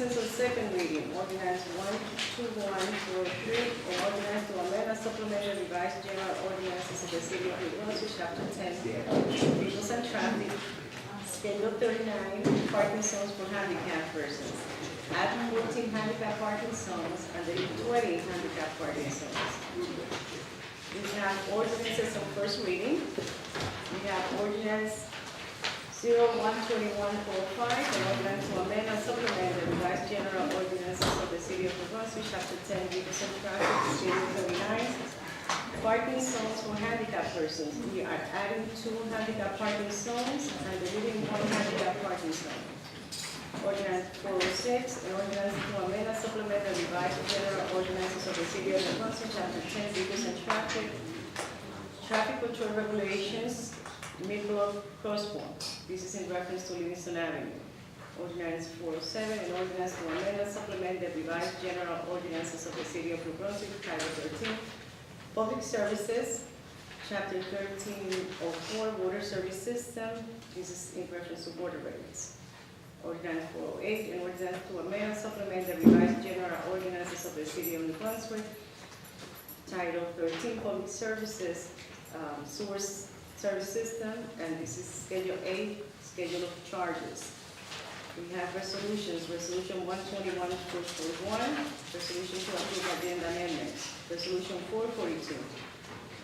ordinances on second reading. Ordinance 12143, an ordinance to amend and supplement the revised general ordinances of the city of New Brunswick, chapter 10, vehicles and traffic, schedule 39, parking zones for handicapped persons. Add 14 handicap parking zones and delete 20 handicap parking zones. We have ordinances on first reading. We have ordinance 012145, an ordinance to amend and supplement the revised general ordinances of the city of New Brunswick, chapter 10, vehicles and traffic, schedule 39, parking zones for handicapped persons. We are adding 2 handicap parking zones and deleting 1 handicap parking zone. Ordinance 406, an ordinance to amend and supplement the revised general ordinances of the city of New Brunswick, chapter 10, vehicles and traffic, traffic control regulations, mid-block crosswalk. This is in reference to Livingston Avenue. Ordinance 407, an ordinance to amend and supplement the revised general ordinances of the city of New Brunswick, title 13, public services, chapter 1304, water service system. This is in reference to water rates. Ordinance 408, an ordinance to amend and supplement the revised general ordinances of the city of New Brunswick, title 13, public services, sewer service system, and this is schedule A, schedule of charges. We have resolutions, resolution 121-441, resolution to approve agenda amendments, resolution 442,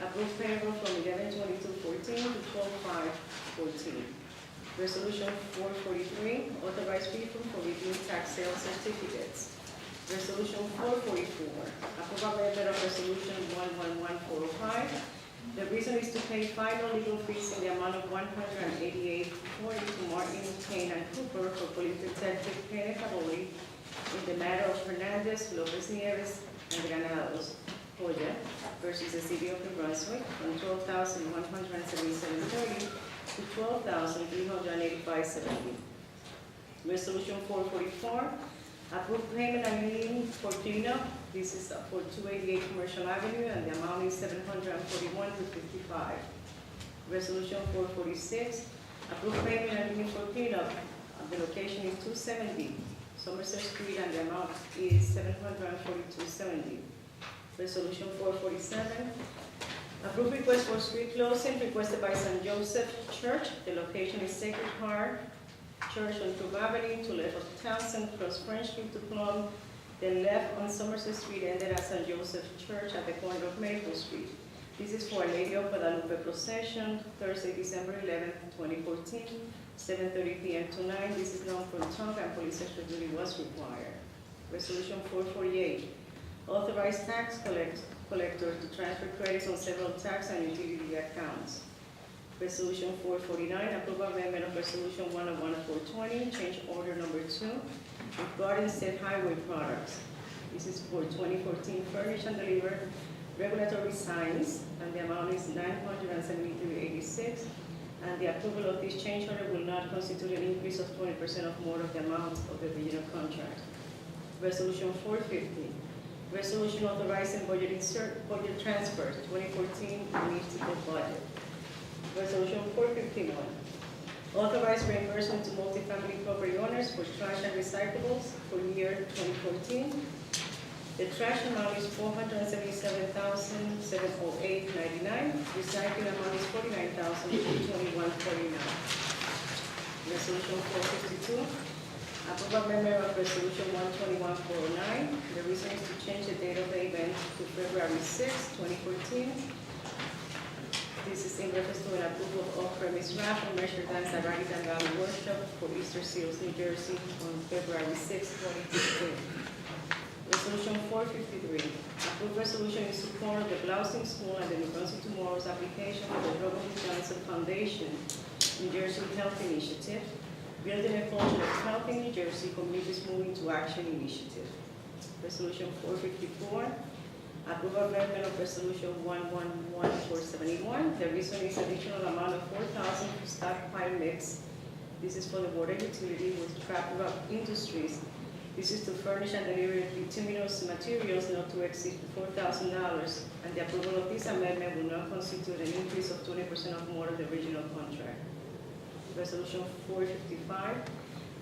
approve payroll from 11/22/14 to 12/5/14. Resolution 443, authorize refund for redeemed tax sale certificates. Resolution 444, approve amendment of resolution 111405. The reason is to pay final legal fees in the amount of $188.40 to Martin, Kane, and Cooper for Police Detective Kenneth Cavoli in the matter of Hernandez, Lopez Nieves, and Granados, Joya, versus the city of New Brunswick, from $12,177.30 to $12,385.70. Resolution 444, approve payment and lien for cleanup. This is for 288 Commercial Avenue, and the amount is $741.55. Resolution 446, approve payment and lien for cleanup. The location is 270 Somerset Street, and the amount is $742.70. Resolution 447, approve request for street closing requested by St. Joseph Church. The location is Sacred Heart Church on True Avenue, to left of Townsend, cross French Street to Plum, then left on Somerset Street, ended at St. Joseph Church at the corner of Maple Street. This is for a Lady of Guadalupe procession, Thursday, December 11th, 2014, 7:30 p.m. to 9. This is known for Tonga, and police extra duty was required. Resolution 448, authorize tax collector to transfer credits on several tax and utility accounts. Resolution 449, approve amendment of resolution 101-420, change order number 2, regarding said highway products. This is for 2014 furnish and deliver regulatory signs, and the amount is $973.86. And the approval of this change order will not constitute an increase of 20% or more of the amount of the original contract. Resolution 450, resolution authorizing budget transfers 2014 municipal budget. Resolution 451, authorize reimbursement to multifamily property owners for trash and recyclables for year 2014. The trash amount is $477,708.99. Recycling amount is $49,221.49. Resolution 452, approve amendment of resolution 121-409. The reason is to change the date of the event to February 6, 2014. This is in reference to an approval of off-premise raffle measure dance at Raggitan Valley Workshop for Easter Seals, New Jersey on February 6, 2015. Resolution 453, approve resolution in support of the Blousing School and the New Brunswick Tomorrow's application for the Robert Johnson Foundation, New Jersey Health Initiative, building a culture of health in New Jersey, communities moving to action initiative. Resolution 454, approve amendment of resolution 111471. The reason is additional amount of $4,000 to stockpile mix. This is for the water utility with Trap Rock Industries. This is to furnish and deliver bituminous materials not to exceed $4,000, and the approval of this amendment will not constitute an increase of 20% or more of the original contract. Resolution 455,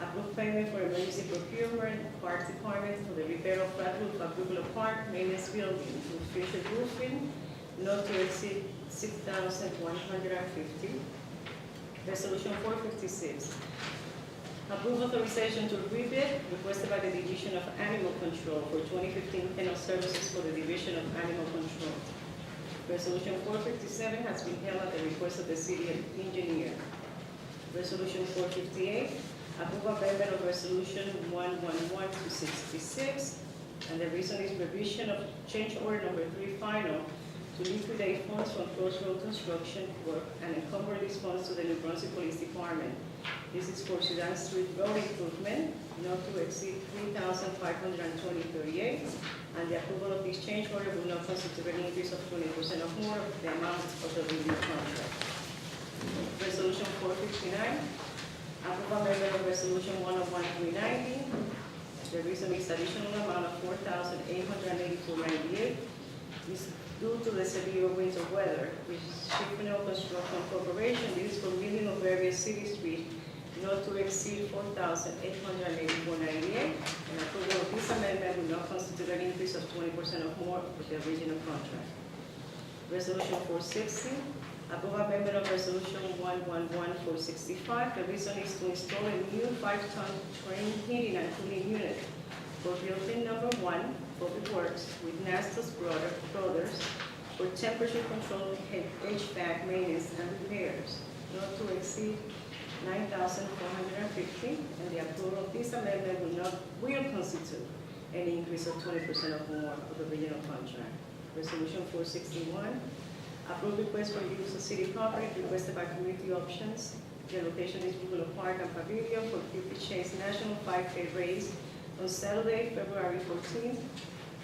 Approve payment for emergency procurement, Park Department for the repair of flat roof at Brooklyn Park Maintenance Building with Fisher Roofing, not to exceed $6,150. Resolution 456. Approve authorization to rebid requested by the Division of Animal Control for 2015 kennel services for the Division of Animal Control. Resolution 457 has been held at the request of the city engineer. Resolution 458, approve amendment of resolution 111 to 66, and the reason is revision of change order number 3 final to liquidate funds from crossroad construction work and encumber these funds to the New Brunswick Police Department. This is for Sudan Street Road improvement, not to exceed $3,520.38, and the approval of this change order will not constitute an increase of 20% or more of the amount of the review contract. Resolution 459, approve amendment of resolution 101-390. The reason is additional amount of $4,884.98 is due to the severe winter weather, which Shipino Construction Corporation is for milling of various city streets not to exceed $4,884.98, and approval of this amendment will not constitute an increase of 20% or more of the original contract. Resolution 460, approve amendment of resolution 111-465. The reason is to install a new 5-ton train heating and cooling unit for building number 1, Public Works, with Nastas Brothers for temperature control HVAC maintenance and repairs, not to exceed $9,450, and the approval of this amendment will constitute an increase of 20% or more of the original contract. Resolution 461, approve request for use of city property requested by Community Options. The location is Google Park and Pavilion for Cupid Chase National 5K Race on Saturday, February 14,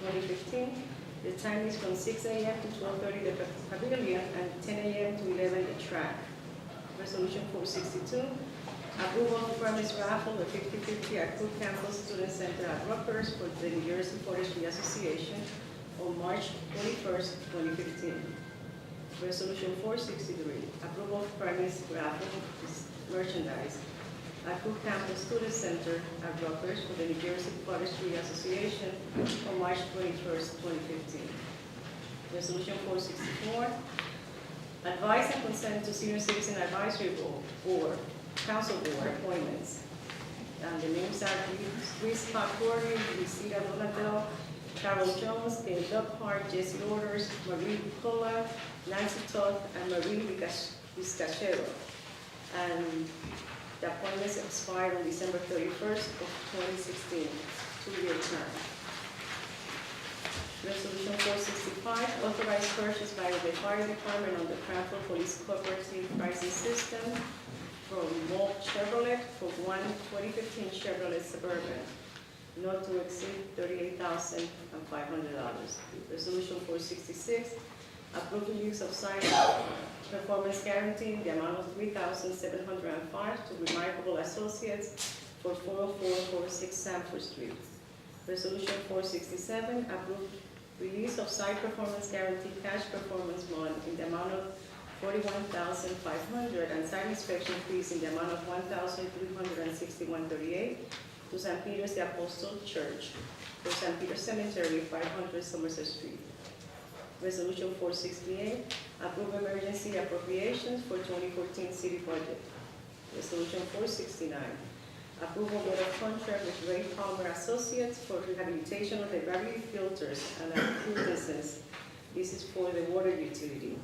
2015. The time is from 6 a.m. to 12:30 the Pavilion and 10 a.m. to 11 the track. Resolution 462, approval of premise raffle the 50-50 at Cook Campus Student Center at Rutgers for the New Jersey Forestry Association on March 21st, 2015. Resolution 463, approval of premise raffle merchandise at Cook Campus Student Center at Rutgers for the New Jersey Forestry Association on March 21st, 2015. Resolution 464, advise and consent to Senior Citizen Advisory Board, Council Board appointments. And the names are Chris Pacordi, Lucida Donatello, Carol Jones, Gail Duphart, Jesse Orders, Marie Nicola, Nancy Todd, and Marie Vizcachero. And the appointments expired on December 31st of 2016, 2-year term. Resolution 465, authorized purchase by the Fire Department on the Cranford Police Cooperative pricing system from Molt Chevrolet for one 2015 Chevrolet Suburban, not to exceed $38,500. Resolution 466, approve the use of signed performance guarantee in the amount of $3,705 to Remarkable Associates for 40446 Sanford Street. Resolution 467, approve release of site performance guarantee cash performance bond in the amount of $41,500 and site inspection fees in the amount of $1,361.38 to St. Peter's the Apostle Church for St. Peter's Cemetery, 500 Somerset Street. Resolution 468, approve emergency appropriations for 2014 city budget. Resolution 469, approval of contract with Ray Palmer Associates for rehabilitation of the gravity filters and accruances. This is for the water utility.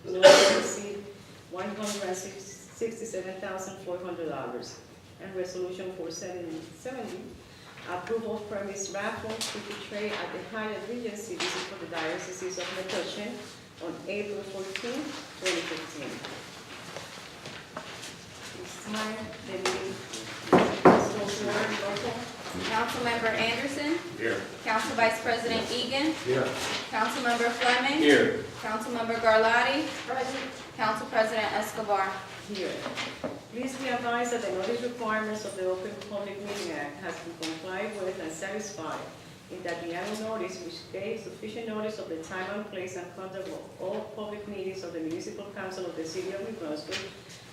Not to exceed $167,400. And resolution 470, approval of premise raffle to portray at the Hyatt Regency. This is for the Diocese of Metuchen on April 14, 2015. This time, the meeting Councilmember Anderson. Here. Council Vice President Egan. Here. Councilmember Fleming. Here. Councilmember Garlotti. Present. Council President Escobar. Here. Please be advised that the notice requirements of the Open Public Meeting Act has been complied with and satisfied in that the annual notice, which gave sufficient notice of the time and place and conduct of all public meetings of the Municipal Council of the City of New Brunswick,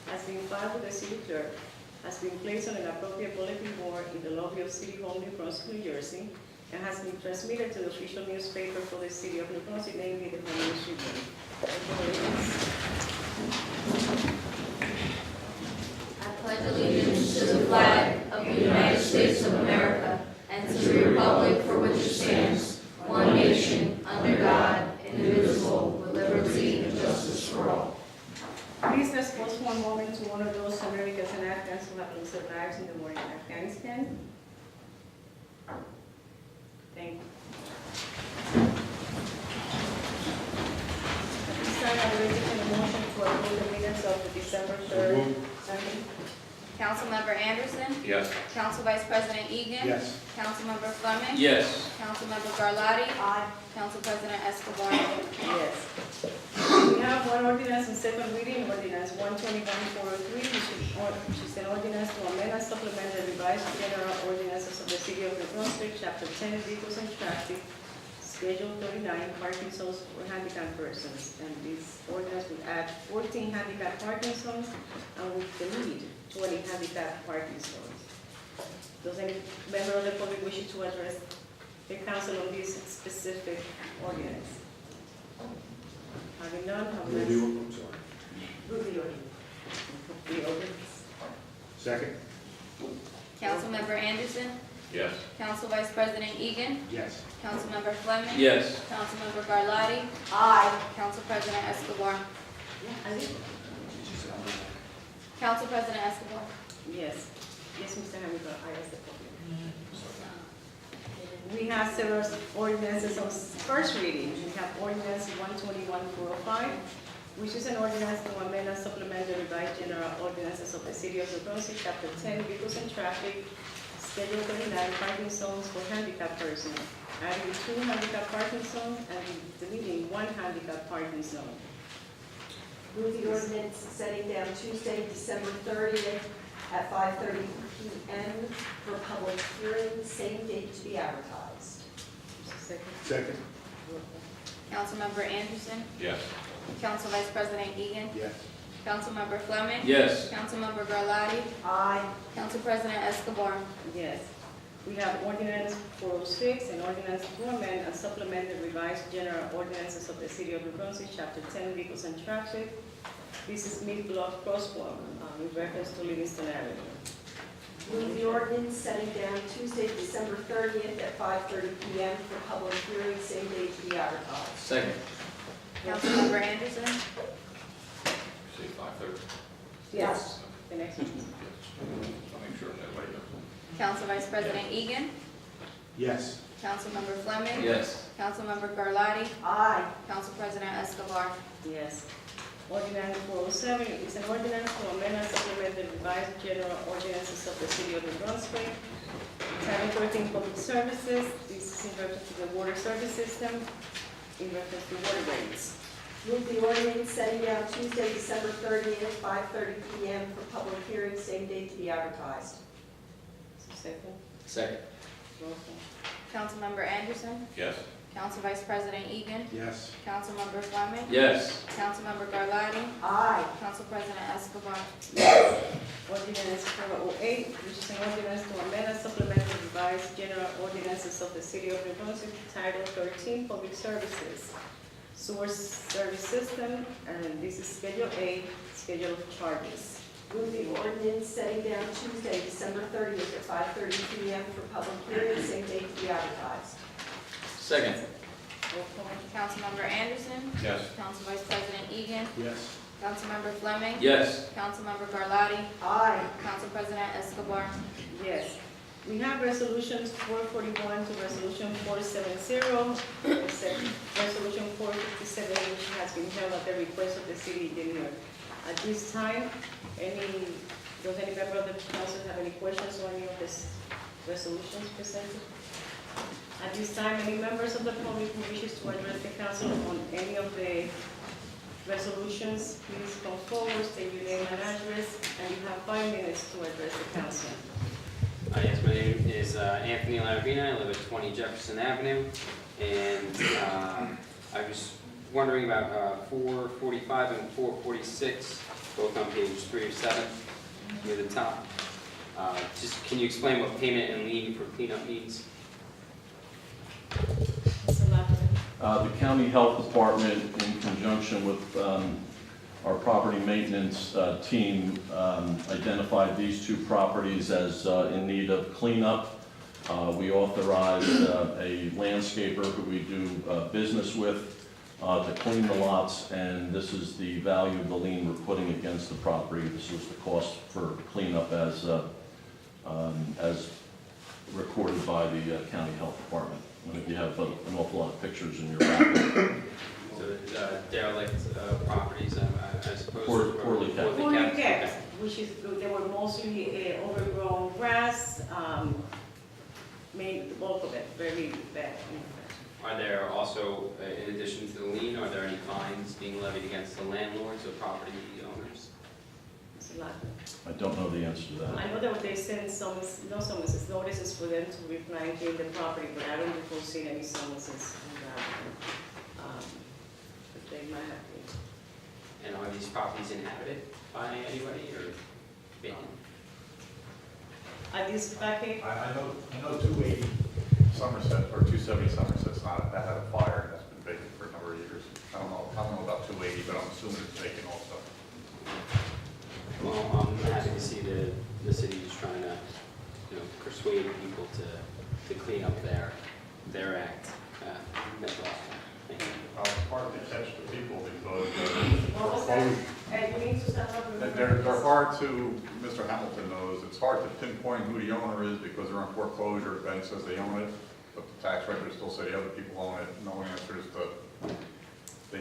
has been filed with the City Clerk has been placed on an appropriate bulletin board in the lobby of City Hall, New Brunswick, New Jersey, and has been transmitted to the official newspaper for the city of New Brunswick, namely the Community Tribune. I pledge allegiance to the flag of the United States of America and to the republic for which it stands, one nation, under God, indivisible, with liberty and justice for all. Please let's pause for a moment to honor those Americans and Afghans who have lost their lives in the war in Afghanistan. Thank you. At this time, I will entertain a motion to approve the minutes of the December 3rd. Second. Councilmember Anderson. Yes. Council Vice President Egan. Yes. Councilmember Fleming. Yes. Councilmember Garlotti. Aye. Council President Escobar. Yes. We have one ordinance in second reading, ordinance 121-403, which is an ordinance to amend and supplement the revised general ordinances of the city of New Brunswick, chapter 10, vehicles and traffic, schedule 39, parking zones for handicapped persons. And this ordinance would add 14 handicapped parking zones and would delete 20 handicapped parking zones. Does any member of the public wish to address the council on this specific ordinance? Having none, have a I'm sorry. Move the ordinance. The ordinance. Second? Councilmember Anderson. Yes. Council Vice President Egan. Yes. Councilmember Fleming. Yes. Councilmember Garlotti. Aye. Council President Escobar. Council President Escobar. Yes. Yes, Mr. Hamilton, I asked the public. We have several ordinances on first reading. We have ordinance 121-405, which is an ordinance to amend and supplement the revised general ordinances of the city of New Brunswick, chapter 10, vehicles and traffic, schedule 39, parking zones for handicapped persons, adding 2 handicapped parking zones and deleting 1 handicapped parking zone. Move the ordinance setting down Tuesday, December 30th at 5:30 p.m. for public hearing, same date to be advertised. Second. Second? Councilmember Anderson. Yes. Council Vice President Egan. Yes. Councilmember Fleming. Yes. Councilmember Garlotti. Aye. Council President Escobar. Yes. We have ordinance 406, an ordinance to amend and supplement the revised general ordinances of the city of New Brunswick, chapter 10, vehicles and traffic. This is mid-block crosswalk in reference to Livingston Avenue. Move the ordinance setting down Tuesday, December 30th at 5:30 p.m. for public hearing, same date to be advertised. Second? Councilmember Anderson. Say 5:30. Yes. The next one. I'll make sure everybody knows. Council Vice President Egan. Yes. Councilmember Fleming. Yes. Councilmember Garlotti. Aye. Council President Escobar. Yes. Ordinance 407 is an ordinance to amend and supplement the revised general ordinances of the city of New Brunswick. Title 13 Public Services. This is in reference to the water service system, in reference to water rates. Move the ordinance setting down Tuesday, December 30th at 5:30 p.m. for public hearing, same date to be advertised. Second. Second? Roll call. Councilmember Anderson. Yes. Council Vice President Egan. Yes. Councilmember Fleming. Yes. Councilmember Garlotti. Aye. Council President Escobar. Ordinance 408, which is an ordinance to amend and supplement the revised general ordinances of the city of New Brunswick, Title 13, Public Services, Sewer Service System, and this is Schedule A, Schedule of Charges. Move the ordinance setting down Tuesday, December 30th at 5:30 p.m. for public hearing, same date to be advertised. Second? Roll call. Councilmember Anderson. Yes. Council Vice President Egan. Yes. Councilmember Fleming. Yes. Councilmember Garlotti. Aye. Council President Escobar. Yes. We have resolutions 441 to resolution 470, except resolution 457, which has been held at the request of the city engineer. At this time, does any member of the council have any questions on any of these resolutions presented? At this time, any members of the public who wishes to address the council on any of the resolutions, please come forward, state your name and address, and you have 5 minutes to address the council. Yes, my name is Anthony Laravina. I live at 20 Jefferson Avenue, and I was wondering about 445 and 446, both on page 3 of 7, near the top. Just, can you explain what payment and lien for cleanup means? Mr. Lafferty. The county health department, in conjunction with our property maintenance team, identified these two properties as in need of cleanup. We authorized a landscaper who we do business with to clean the lots, and this is the value of the lien we're putting against the property. This was the cost for cleanup as recorded by the county health department. You have an awful lot of pictures in your packet. So derelict properties, I suppose? Poorly kept. Poorly Okay. kept, which is, they were mostly overgrown grass, made the bulk of it very bad. Are there also, in addition to the lien, are there any fines being levied against the landlords or property owners? Mr. Lafferty. I don't know the answer to that. I know that they send summonses, notices for them to reclaim the property, but I don't foresee any summonses on that. But they might have been. And are these properties inhabited by anybody or vacant? Are these vacant? I know 280 Somerset, or 270 Somerset's not, that had a fire, and that's been vacant for a number of years. I don't know about 280, but I'm assuming it's vacant also. Well, I'm happy to see the city is trying to, persuade people to clean up their act. That's awesome. Thank you. It's hard to catch the people because What was that? And you need to stop up. they're hard to, Mr. Hamilton knows, it's hard to pinpoint who the owner is because they're on foreclosure, the bank says they own it, but the tax records still say the other people own it, no one answers the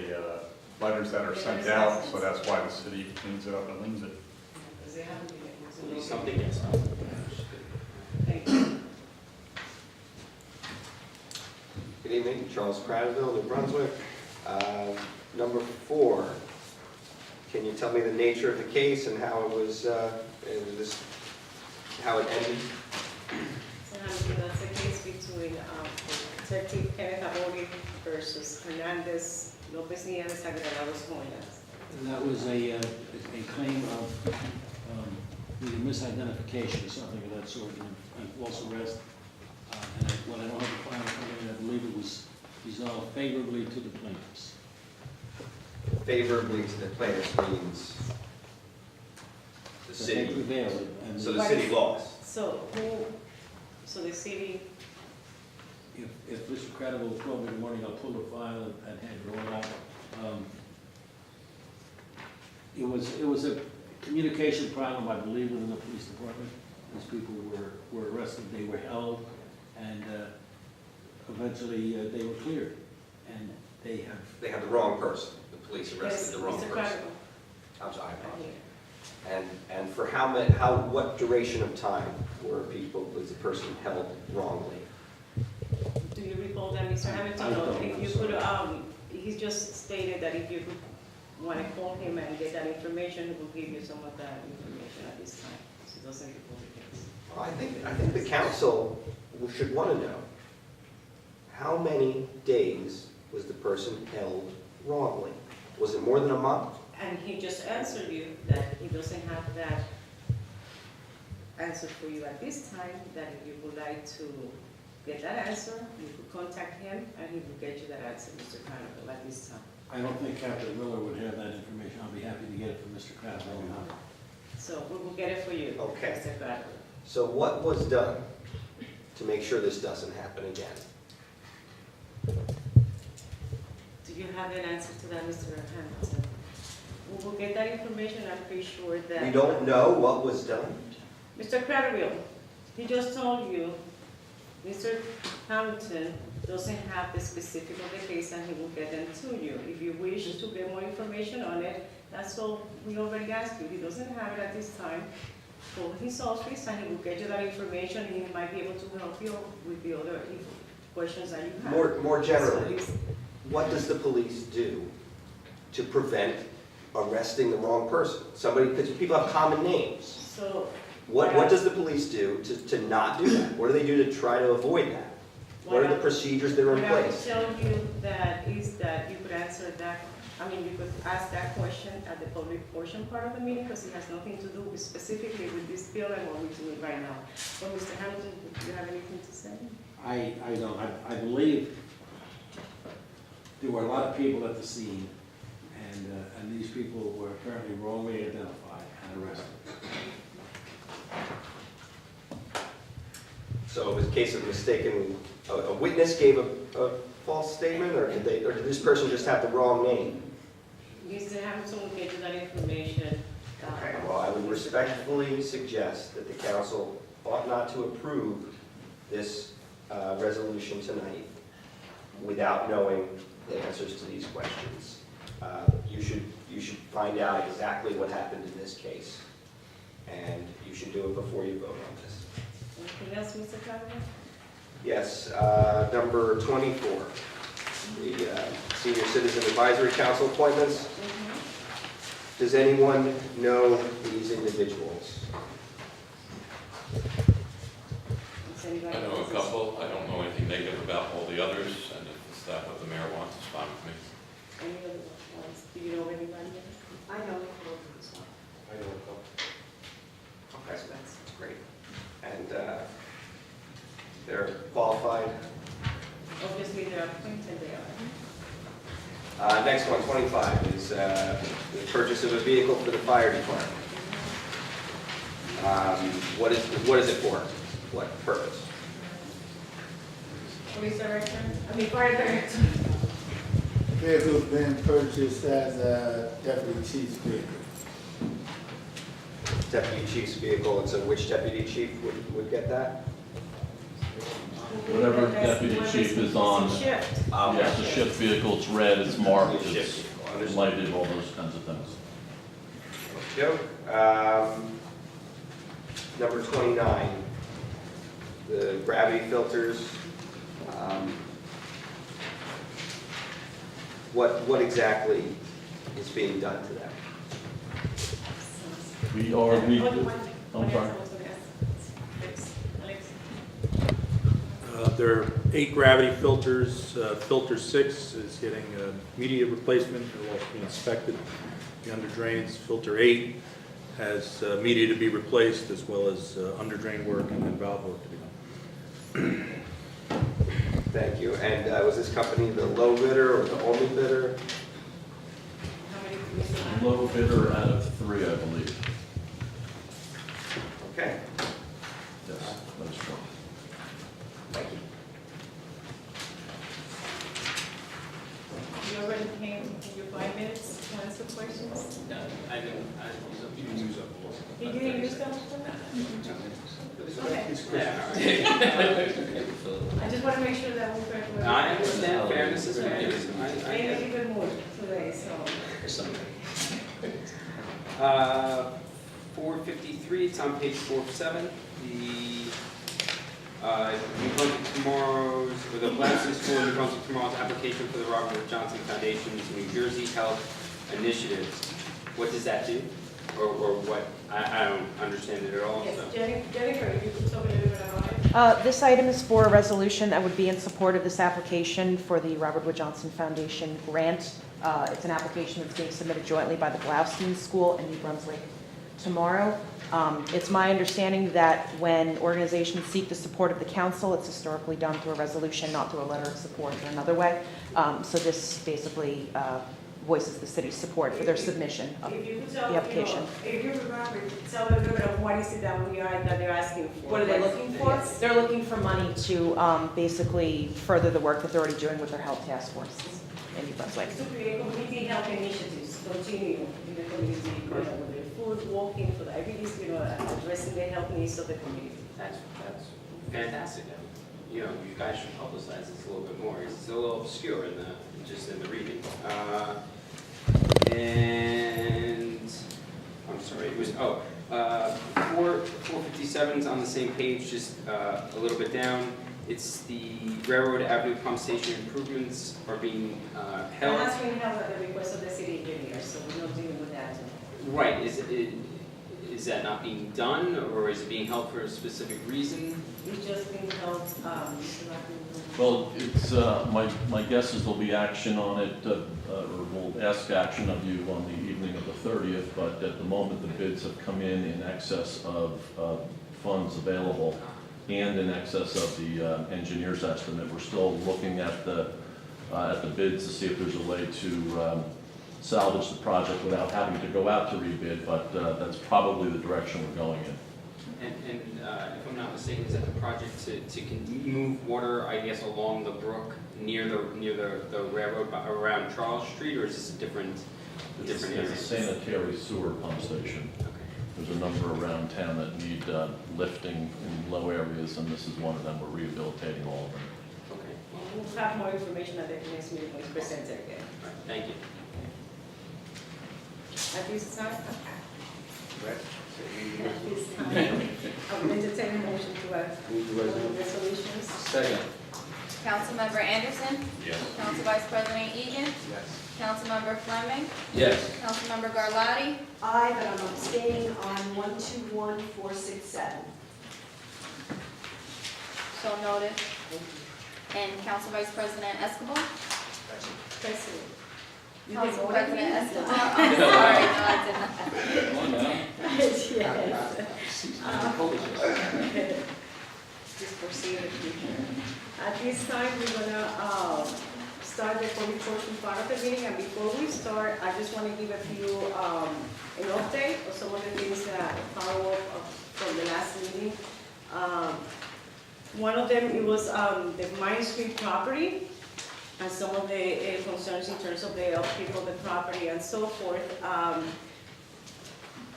letters that are sent out, so that's why the city cleans it up and liens it. Because they haven't been. At least something gets done. Thank you. Good evening, Charles Crasville, New Brunswick. Number 4, can you tell me the nature of the case and how it was, how it ended? So that's a case between Detective Kenneth Abodi versus Hernandez, Lopez Nieves, Aguilar-Los Moyas. And that was a claim of either misidentification or something of that sort, and false arrest. And when I don't have the final comment, I believe it was resolved favorably to the plaintiffs. Favorably to the plaintiffs means the That they city, prevailed, and so the city lost. So so the city, if Mr. Credible told me in the morning, I'll pull the file and hand it all out. It was a communication problem, I believe, within the police department. These people were arrested, they were held, and eventually they were cleared. And they have, They had the wrong person. The police yes, arrested the wrong Mr. person. Credible. I'm sorry, I apologize. Yeah. And for what duration of time was the person held wrongly? Do you recall that, Mr. Hamilton? I don't, If you I'm could, sorry. he just stated that if you could want to call him and get that information, he will give you some of that information at this time. So it doesn't recall the case. Well, I think the council should want to know, how many days was the person held wrongly? Was it more than a month? And he just answered you that he doesn't have that answer for you at this time, that if you would like to get that answer, you could contact him and he will get you that answer, Mr. Credible, at this time. I don't think Captain Miller would have that information. I'll be happy to get it from Mr. Crabwell now. So we will get it for you, Okay. Mr. Credible. So what was done to make sure this doesn't happen again? Do you have an answer to that, Mr. Hamilton? We will get that information, I'm pretty sure that. We don't know what was done? Mr. Credible, he just told you, Mr. Hamilton doesn't have the specific of the case and he will get them to you. If you wish to get more information on it, that's all we already asked you. He doesn't have it at this time. For his office, and he will get you that information, and he might be able to help you with the other questions that you have. More generally, So what does the police do to prevent arresting the wrong person? Somebody, because people have common names. So. What does the police do to not do that? What do they do to try to avoid that? What are the procedures that are in What I would place? tell you that is that you could answer that I mean, you could ask that question at the public portion part of the meeting, because it has nothing to do with specifically with this bill and what we're doing right now. But Mr. Hamilton, do you have anything to say? I don't, I believe there were a lot of people at the scene, and these people were apparently wrongly identified and arrested. So it was a case of mistaken, a witness gave a false statement, or did this person just have the wrong name? Mr. Hamilton will get you that information. Okay, well, I would respectfully suggest that the council ought not to approve this resolution tonight without knowing the answers to these questions. You should find out exactly what happened in this case, and you should do it before you vote on this. Anything else, Mr. Cavanaugh? Yes, number 24, the Senior Citizen Advisory Council appointments. Does anyone know these individuals? Does anybody I know a else? couple, I don't know anything negative about all the others, and if the staff of the mayor wants, it's fine with me. Any other ones? Do you know anybody else? I know both of this one. I know a couple. Okay, so that's great. And they're qualified. Obviously, they're appointed, they are. Next one, 25, is the purchase of a vehicle for the fire department. What is it for? What purpose? Police director, fire director. Vehicle's been purchased as a deputy chief's vehicle. Deputy chief's vehicle, and so which deputy chief would get that? Whatever deputy chief is on. Shift. Yes, the shift vehicle, it's red, it's marked, Shift it's vehicle, understood. lighted, all those kinds of things. Go. Number 29, the gravity filters. What exactly is being done to them? I'm sorry. There are 8 gravity filters. Filter 6 is getting immediate replacement. It will also be inspected. The under drains. Filter 8 has media to be replaced, as well as under drain work and valve work to be done. Thank you. And was this company the low bidder or the only bidder? How many police do you have? Low bidder out of 3, I believe. Okay. Yes, that is true. Thank you. You already came in your 5 minutes to answer questions? No, I didn't, you can use up all. You didn't use them? Okay. I just want to make sure that we're correct. I understand, fairness is fairness. I Maybe get a good mood today, so. 453, it's on page 47. New Brunswick Tomorrow's, or the Blackstone School New Brunswick Tomorrow's application for the Robert Wood Johnson Foundation's New Jersey Health Initiatives. What does that do? Or what? I don't understand it at all. Yes, So. Jennifer, if you could talk a little bit about it. This item is for a resolution that would be in support of this application for the Robert Wood Johnson Foundation grant. It's an application that's being submitted jointly by the Blaustin School and New Brunswick Tomorrow. It's my understanding that when organizations seek the support of the council, it's historically done through a resolution, not through a letter of support or another way. So this basically voices the city's support for their submission of If you could tell, the application. If you remember, tell a little bit of what is it that they're asking for. What are they looking for? Yes. They're looking for money to basically further the work that they're already doing with their health task forces in New Brunswick. To create community health initiatives, continue in the community, with their food, walking, for the activities, addressing the health needs of the community. That's fantastic. You know, you guys should publicize this a little bit more. It's a little obscure in the reading. And I'm sorry, it was 457's on the same page, just a little bit down. It's the Railroad Avenue Pump Station improvements are being And held. that's being held at the request of the city engineer, so we're not dealing with that. Right, is is that not being done, or is it being held for a specific reason? It's just being held, Well, it's, my guess is there'll be action on it, or we'll ask action of you on the evening of the 30th, but at the moment, the bids have come in excess of funds available and in excess of the engineer's estimate. We're still looking at the bids to see if there's a way to salvage the project without having to go out to rebid, but that's probably the direction we're going in. And if I'm not mistaken, is that the project to move water, I guess, along the brook near the railroad around Charles Street, or is this a different area? It's a sanitary sewer pump station. Okay. There's a number around town that need lifting in low areas, and this is one of them. We're rehabilitating all of them. Okay. we'll have more information at the next meeting when it's presented again. All right. Thank you. At this time, I will entertain a motion to the resolutions. Second. Councilmember Anderson. Yes. Council Vice President Egan. Yes. Councilmember Fleming. Yes. Councilmember Garlotti. Aye, but I'm abstaining on 121467. So noted. And Council Vice President Escobar. President. You can Council vote President again? Escobar. I'm sorry, no, I did not. Come on now. Yes. Just foresee the future. At this time, we're gonna start the public portion part of the meeting, and before we start, I just want to give a few, an update of some of the things that follow up from the last meeting. One of them, it was the Mine Street property, and some of the concerns in terms of the upkeep of the property and so forth.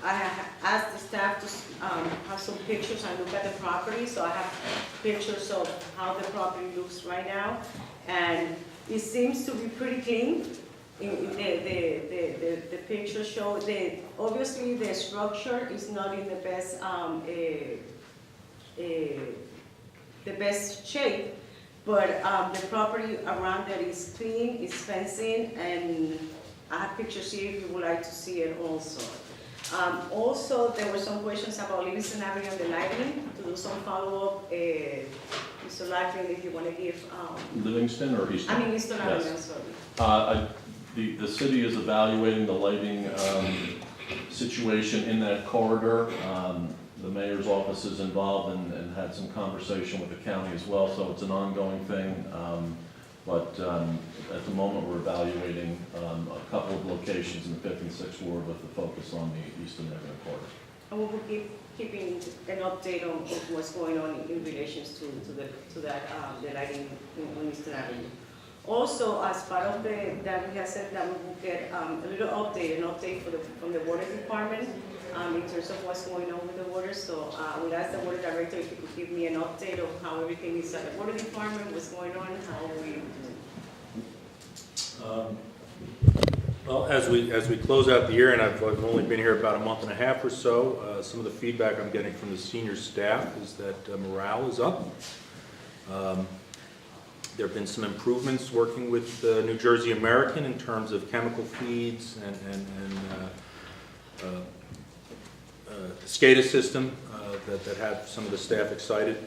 I have asked the staff to have some pictures and look at the property, so I have pictures of how the property looks right now, and it seems to be pretty clean. The pictures show that obviously the structure is not in the best shape, but the property around that is clean, is fencing, and I have pictures here if you would like to see it also. Also, there were some questions about Livingston Avenue and the lighting, to do some follow-up. Mr. Lackland, if you want to give. Livingston or Easton? I mean, Easton Avenue, Yes. I'm sorry. The city is evaluating the lighting situation in that corridor. The mayor's office is involved and had some conversation with the county as well, so it's an ongoing thing. But at the moment, we're evaluating a couple of locations in the 5th and 6th Ward with the focus on the Easton Avenue corridor. And we will keep keeping an update on what's going on in relations to the lighting on Easton Avenue. Also, as part of that we have said that we will get a little update, from the water department in terms of what's going on with the water. So I would ask the water director if he could give me an update of how everything is at the water department, what's going on, how we. Well, as we close out the year, and I've only been here about a month and a half or so, some of the feedback I'm getting from the senior staff is that morale is up. There have been some improvements working with New Jersey American in terms of chemical feeds and SCADA system that have some of the staff excited,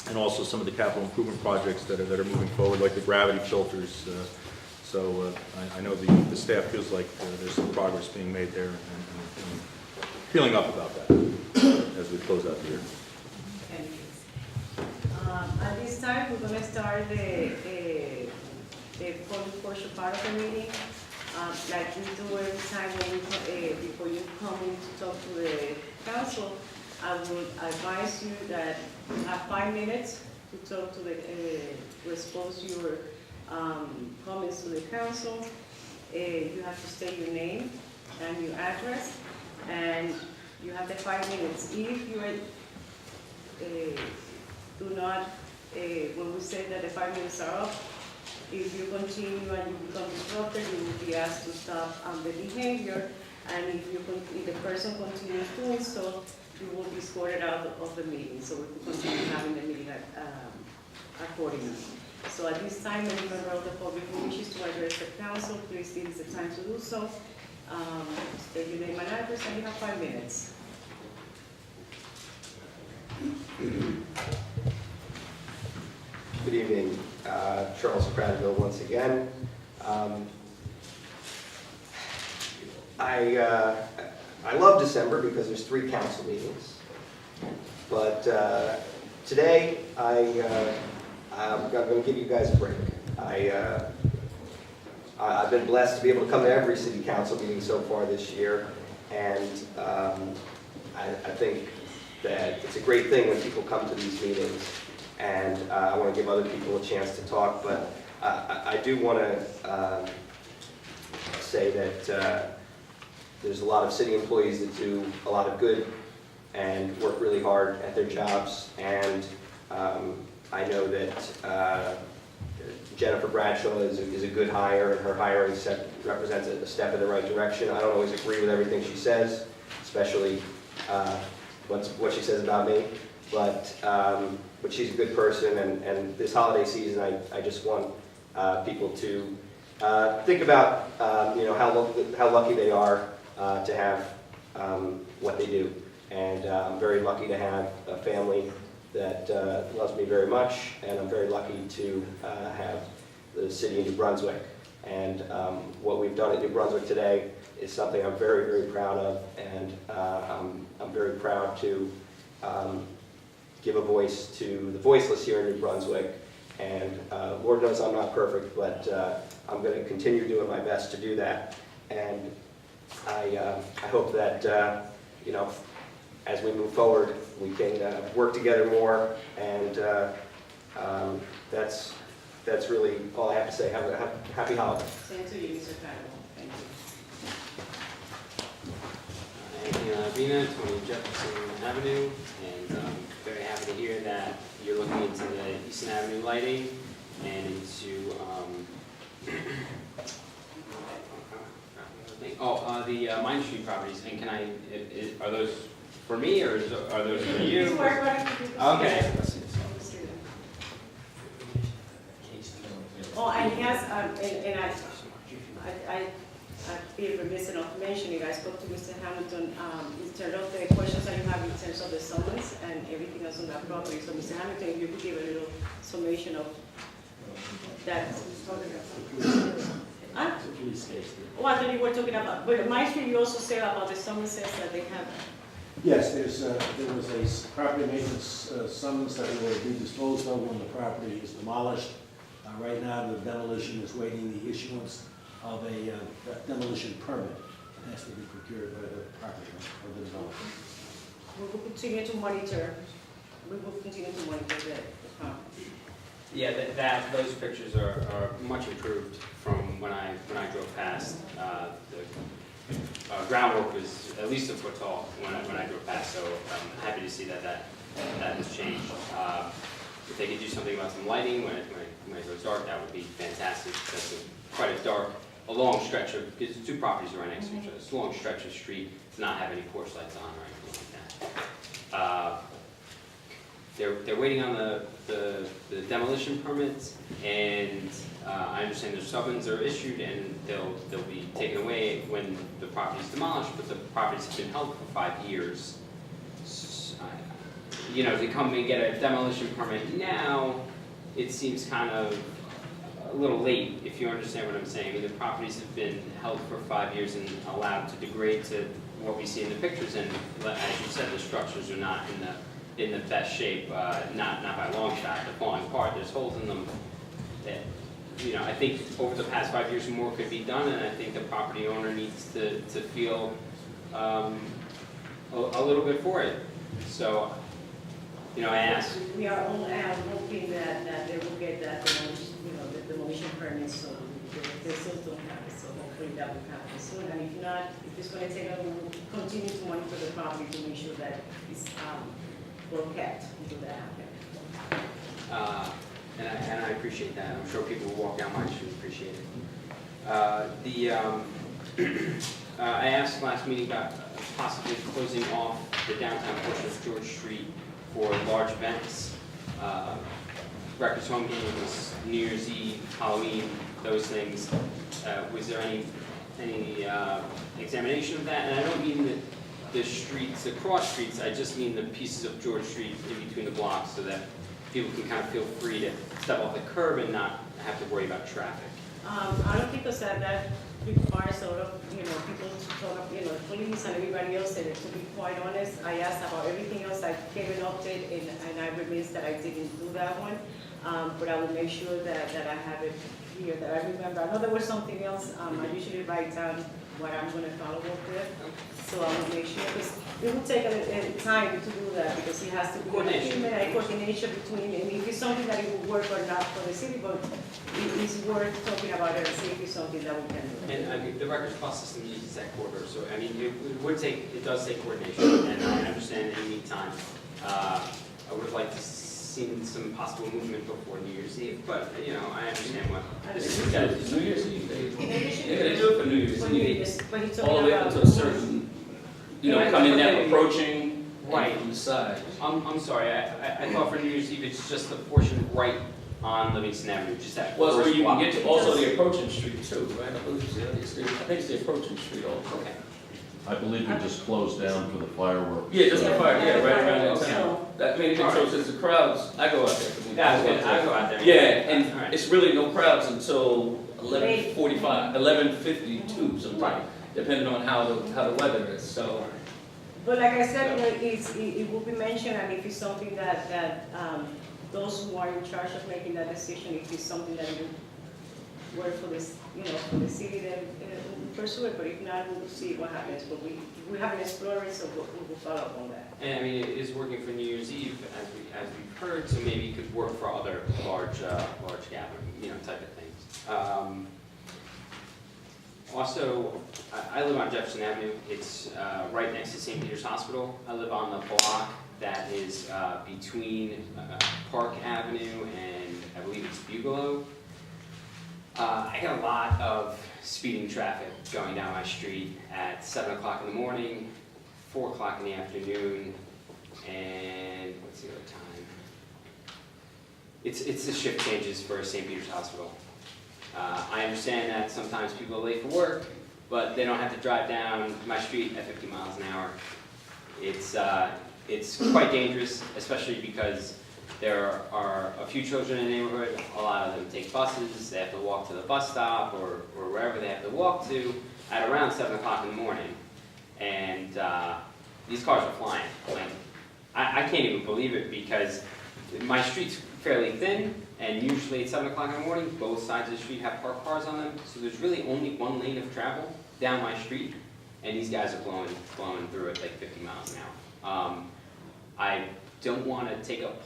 and also some of the capital improvement projects that are moving forward, like the gravity filters. So I know the staff feels like there's some progress being made there, and feeling up about that as we close out the year. At this time, we're going to start the public portion part of the meeting. Like we do every time when before you come in to talk to the council, I would advise you that you have 5 minutes to talk to to expose your comments to the council. You have to state your name and your address, and you have the 5 minutes. If you do not, when we say that the 5 minutes are up, if you continue and you become disrupted, you will be asked to stop the behavior, and if the person continues doing so, you will be escorted out of the meeting, so we can continue having the meeting accordingly. So at this time, any member of the public who wishes to address the council, please, this is the time to do so. State your name and address, and you have 5 minutes. Good evening, Charles Prattville once again. I love December because there's 3 council meetings. But today, I'm going to give you guys a break. I've been blessed to be able to come to every city council meeting so far this year, and I think that it's a great thing when people come to these meetings, and I want to give other people a chance to talk, but I do want to say that there's a lot of city employees that do a lot of good and work really hard at their jobs, and I know that Jennifer Bradshaw is a good hire, and her hiring represents a step in the right direction. I don't always agree with everything she says, especially what she says about me, but she's a good person, and this holiday season, I just want people to think about how lucky they are to have what they do. And I'm very lucky to have a family that loves me very much, and I'm very lucky to have the city of New Brunswick. And what we've done at New Brunswick today is something I'm very, very proud of, and I'm very proud to give a voice to the voiceless here in New Brunswick. And Lord knows I'm not perfect, but I'm going to continue doing my best to do that. And I hope that, as we move forward, we can work together more, and that's really all I have to say. Have a happy holiday. Same to you, Mr. Prattville. Thank you. Anthony Labina, 20 Jefferson Avenue, and I'm very happy to hear that you're looking into the Eastern Avenue lighting and into the Minor Street properties. And can are those for me, or are those for you? Okay. Oh, and he has, I be remiss in mentioning, I spoke to Mr. Hamilton, in terms of the questions that you have in terms of the summons and everything else on that property. So Mr. Hamilton, if you could give a little summation of that. Huh? Oh, I thought you were talking about, but my street, you also said about the summons that they have. Yes, there was a property maintenance summons that will be disposed of when the property is demolished. Right now, the demolition is waiting the issuance of a demolition permit. It has to be procured by the property or the developer. We will continue to monitor. We will continue to monitor the property. Yeah, those pictures are much improved from when I drove past. The groundwork was at least a foot tall when I drove past, so I'm happy to see that has changed. If they could do something about some lighting when it goes dark, that would be fantastic. That's quite a long stretch of, because the 2 properties are right next to each other. It's a long stretch of street to not have any porch lights on or anything like that. They're waiting on the demolition permits, and I understand their summons are issued and they'll be taken away when the property is demolished, but the properties have been held for 5 years. To come and get a demolition permit now, it seems kind of a little late, if you understand what I'm saying. I mean, the properties have been held for 5 years and allowed to degrade to what we see in the pictures, and as you said, the structures are not in the best shape, not by a long shot. They're falling apart. There's holes in them. That, I think over the past 5 years, more could be done, and I think the property owner needs to feel a little bit for it. So, I asked. We are all hoping that they will get that the demolition permit, so they still don't have it. So hopefully that will happen soon. And if not, if it's going to take, we will continue to monitor the property to make sure that it's well kept until that happens. And I appreciate that. I'm sure people will walk down my street and appreciate it. I asked last meeting about possibly closing off the downtown portion of George Street for large events. Breakfast home games, New Year's Eve, Halloween, those things. Was there any examination of that, and I don't mean the streets, the cross streets, I just mean the pieces of George Street in between the blocks so that people can kind of feel free to step off the curb and not have to worry about traffic. I don't think that requires a lot of, people to talk up, police and everybody else, and to be quite honest, I asked about everything else, I gave an update, and I remiss that I didn't do that one, but I will make sure that I have it here, that I remember. I know there was something else, I usually write down what I'm gonna follow up with, so I will make sure, because it will take a time to do that, because it has to be coordination between, and if it's something that it will work or not for the city, but it is worth talking about it and see if it's something that we can do. And I mean, the records cost system uses that quarter, so I mean, it does take coordination, and I understand that you need time. I would have liked to seen some possible movement before New Year's Eve, but, I understand what. This is New Year's Eve, Maybe they do it for New Year's for Eve. New Year's, but he told All the me way up about. to a certain, coming down, approaching, Right. and from the side. I'm sorry, I thought for New Year's Eve, it's just the portion right on Livingston Avenue, just that Well, so first you can block. get to also the approaching street too, right? I believe I think it's the approaching street also. Okay. I believe we just closed down for the fireworks. Yeah, just the Yeah. fire, yeah, right around that Okay. town. That made it All so right. since the crowds, I go out there. I go out there. Yeah, All and right. it's really no crowds until 11:45, 11:52 sometimes, Right. depending on how the weather is, so. But like I said, it will be mentioned, and if it's something that, those who are in charge of making that decision, if it's something that will work for this, for the city, then we'll pursue it, but if not, we'll see what happens. But we haven't explored it, so we'll follow up on that. And I mean, it is working for New Year's Eve, as we've heard, so maybe it could work for other large gathering, type of things. Also, I live on Jefferson Avenue. It's right next to St. Peter's Hospital. I live on the block that is between Park Avenue and I believe it's Bugalo. I get a lot of speeding traffic going down my street at 7 o'clock in the morning, 4 o'clock in the afternoon, and what's the other time? It's the shift changes for St. Peter's Hospital. I understand that sometimes people are late for work, but they don't have to drive down my street at 50 miles an hour. It's quite dangerous, especially because there are a few children in the neighborhood. A lot of them take buses. They have to walk to the bus stop or wherever they have to walk to at around 7 o'clock in the morning. And these cars are flying. Like, I can't even believe it because my street's fairly thin, and usually at 7 o'clock in the morning, both sides of the street have parked cars on them. So there's really only one lane of travel down my street, and these guys are blowing through it like 50 miles an hour. I don't want to take up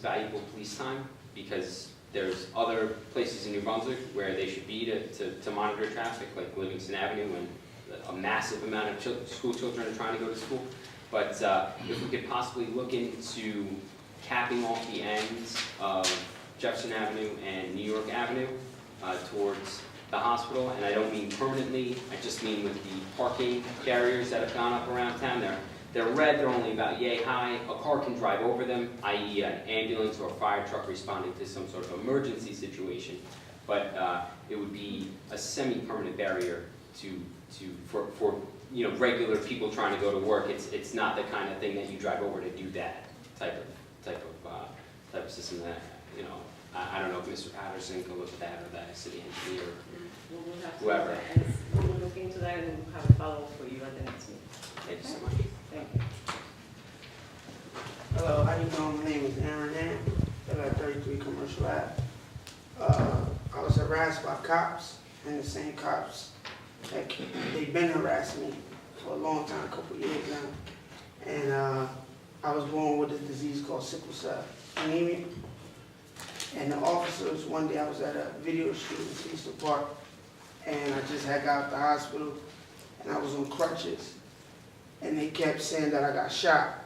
valuable police time, because there's other places in New Brunswick where they should be to monitor traffic, like Livingston Avenue, and a massive amount of school children are trying to go to school. But if we could possibly look into capping off the ends of Jefferson Avenue and New York Avenue towards the hospital, and I don't mean permanently, I just mean with the parking barriers that have gone up around town. They're red, they're only about yay high. A car can drive over them, i.e. an ambulance or a fire truck responding to some sort of emergency situation. But it would be a semi-permanent barrier for regular people trying to go to work. It's not the kind of thing that you drive over to do that type of system that, I don't know if Mr. Patterson can look at that, or that city engineer, We'll have to whoever. look at that, and we'll look into that and have a follow-up for you at the next meeting. Thank you so much. Thank you. Hello, how you doing? My name is Aaron Ann, live at 33 Commercial Ave. I was harassed by cops, and the same cops, they've been harassing me for a long time, a couple years now. And I was born with a disease called sickle cell anemia. And the officers, one day I was at a video shoot in Cecil Park, and I just had got out the hospital, and I was on crutches. And they kept saying that I got shot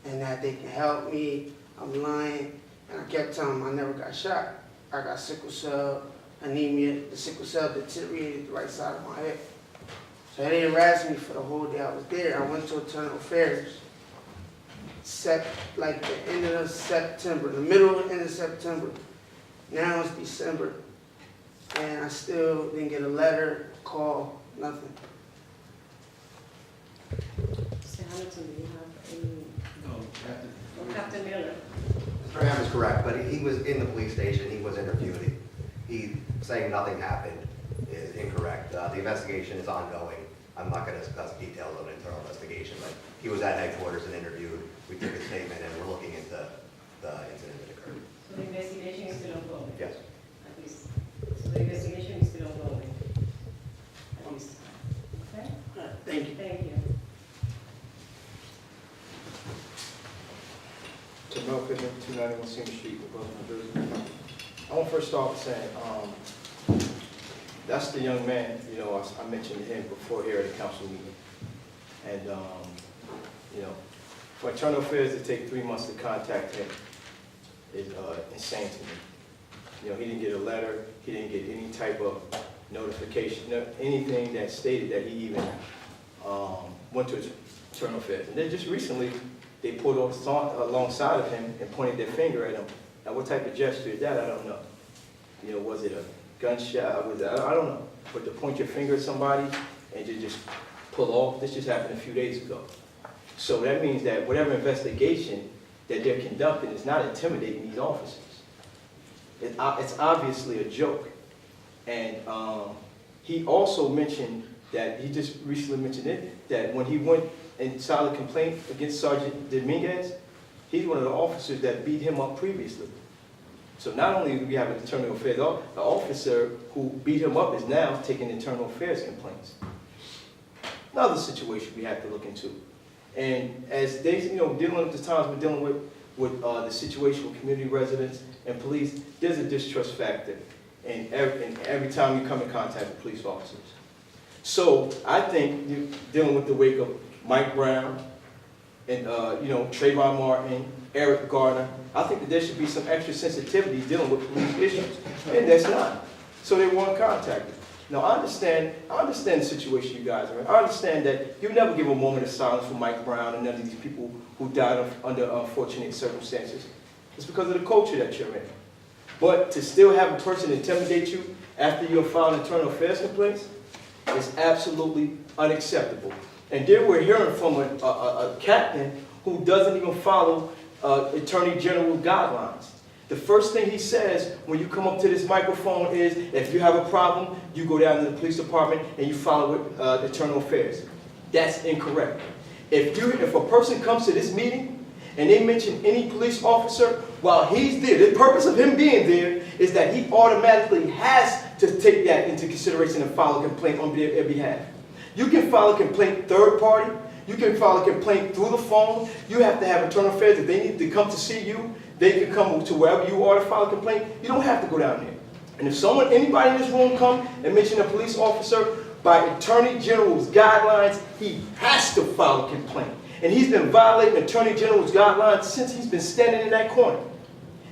and that they can help me, I'm lying. And I kept telling them I never got shot. I got sickle cell anemia. The sickle cell deteriorated the right side of my head. So they harassed me for the whole day I was there. I went to Internal Affairs, like the end of September, the middle and end of September. Now it's December, and I still didn't get a letter, call, nothing. Hamilton, do you have any? No, Oh, Captain Miller? Mr. Ham is correct, but he was in the police station, he was interviewed. He saying nothing happened is incorrect. The investigation is ongoing. I'm not going to discuss details of an internal investigation, but he was at headquarters and interviewed. We took a statement and we're looking into the incident that occurred. So the investigation is still ongoing? Yes. At least, so the investigation is still ongoing? At least, okay? Thank you. Thank you. Jamel Pittman, 291 Cedar Street, Brunswick, New Jersey. I want to first start with saying, that's the young man, you know, I mentioned him before here at the council meeting. And, you know, for internal affairs to take 3 months to contact him is insane to me. You know, he didn't get a letter, he didn't get any type of notification, anything that stated that he even went to internal affairs. And then just recently, they pulled alongside of him and pointed their finger at him. Now, what type of gesture is that? I don't know. You know, was it a gunshot? Was it, I don't know. But to point your finger at somebody and to just pull off, this just happened a few days ago. So that means that whatever investigation that they're conducting is not intimidating these officers. It's obviously a joke. And he also mentioned that, he just recently mentioned it, that when he went and filed a complaint against Sergeant Dominguez, he's one of the officers that beat him up previously. So not only do we have an internal affairs, the officer who beat him up is now taking internal affairs complaints. Another situation we have to look into. And as they, you know, dealing with the times we're dealing with the situation with community residents and police, there's a distrust factor in every time you come in contact with police officers. So I think you're dealing with the wake of Mike Brown and, you know, Trayvon Martin, Eric Garner, I think that there should be some extra sensitivity dealing with police issues, and that's not. So they weren't contacted. Now, I understand the situation you guys are in. I understand that you never give a moment of silence for Mike Brown and none of these people who died under unfortunate circumstances. It's because of the culture that you're in. But to still have a person intimidate you after you have filed internal affairs complaints is absolutely unacceptable. And then we're hearing from a captain who doesn't even follow Attorney General guidelines. The first thing he says when you come up to this microphone is, if you have a problem, you go down to the police department and you follow with internal affairs. That's incorrect. If a person comes to this meeting and they mention any police officer while he's there, the purpose of him being there is that he automatically has to take that into consideration and file a complaint on their behalf. You can file a complaint third party. You can file a complaint through the phone. You have to have internal affairs. If they need to come to see you, they can come to wherever you are to file a complaint. You don't have to go down there. And if anybody in this room come and mention a police officer, by Attorney General's guidelines, he has to file a complaint. And he's been violating Attorney General's guidelines since he's been standing in that corner.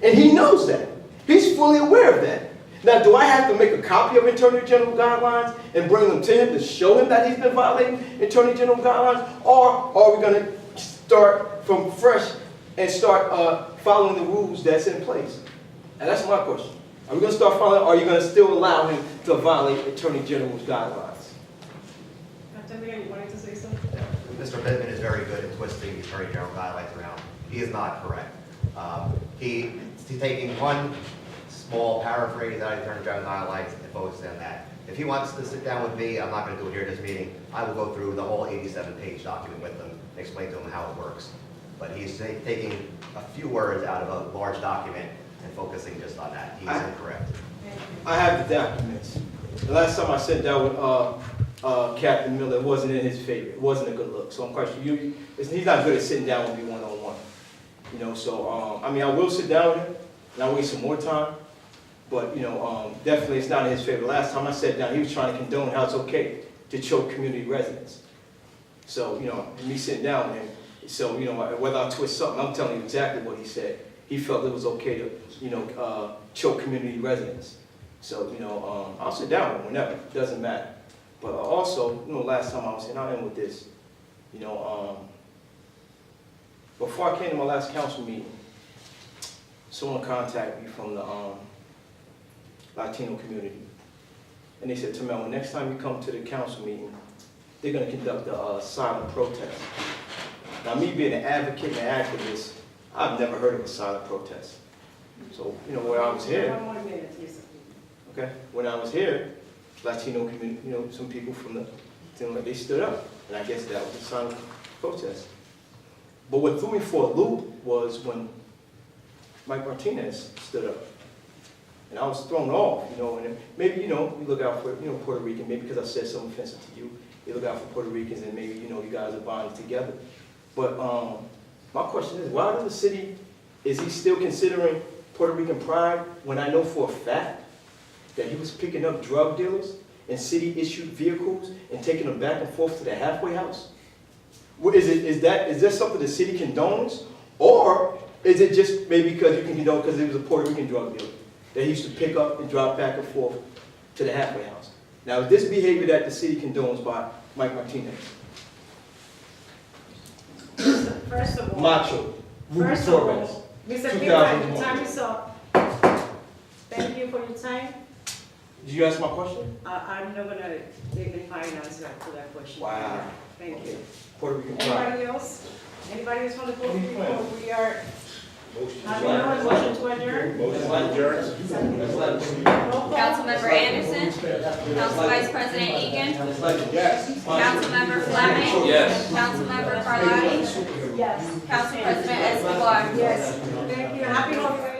And he knows that. He's fully aware of that. Now, do I have to make a copy of Attorney General guidelines and bring them to him to show him that he's been violating Attorney General guidelines? Or are we going to start from fresh and start following the rules that's in place? And that's my question. Are we going to start following, or are you going to still allow him to violate Attorney General's guidelines? Captain Miller, you wanted to say something? Mr. Pittman is very good at twisting the Attorney General guidelines around. He is not correct. He's taking one small paraphrase out of the Attorney General guidelines and focusing on that. If he wants to sit down with me, I'm not going to do it here in this meeting. I will go through the whole 87-page document with him and explain to him how it works. But he's taking a few words out of a large document and focusing just on that. He's incorrect. I have the documents. The last time I sat down with Captain Miller, it wasn't in his favor. It wasn't a good look. So I'm quite sure he's not good at sitting down with me one-on-one. You know, so, I mean, I will sit down with him, and I'll waste some more time. But, you know, definitely it's not in his favor. The last time I sat down, he was trying to condone how it's okay to choke community residents. So, you know, me sitting down with him, so, you know, whether I twist something, I'm telling you exactly what he said. He felt it was okay to, you know, choke community residents. So, you know, I'll sit down with him whenever. It doesn't matter. But also, you know, last time I was here, and I'll end with this. You know, before I came to my last council meeting, someone contacted me from the Latino community. And they said, Tamel, next time you come to the council meeting, they're going to conduct a silent protest. Now, me being an advocate and activist, I've never heard of a silent protest. So, you know, when I was here, One more minute, please. okay, when I was here, Latino community, you know, some people from the, they stood up, and I guess that was a silent protest. But what threw me for a loop was when Mike Martinez stood up. And I was thrown off, you know, and maybe, you know, you look out for, you know, Puerto Rican, maybe because I said something offensive to you, you look out for Puerto Ricans and maybe, you know, you guys are bonded together. But my question is, why does the city, is he still considering Puerto Rican pride when I know for a fact that he was picking up drug dealers in city-issued vehicles and taking them back and forth to the halfway house? Is that something the city condones? Or is it just maybe because you can condone because it was a Puerto Rican drug dealer that he used to pick up and drive back and forth to the halfway house? Now, is this behavior that the city condones by Mike Martinez? First of all. Macho. First of all, Mr. Piedmont, your time is up. Thank you for your time. Did you ask my question? I'm not gonna dignify an answer to that question. Wow. Thank you. Puerto Rican pride. Anybody else? Anybody else want to go before we are having a motion to adjourn? Councilmember Anderson. Council Vice President Egan. Councilmember Fleming. Yes. Councilmember Carlotti. Yes. Council President Escobar. Yes. Thank you. Happy holidays.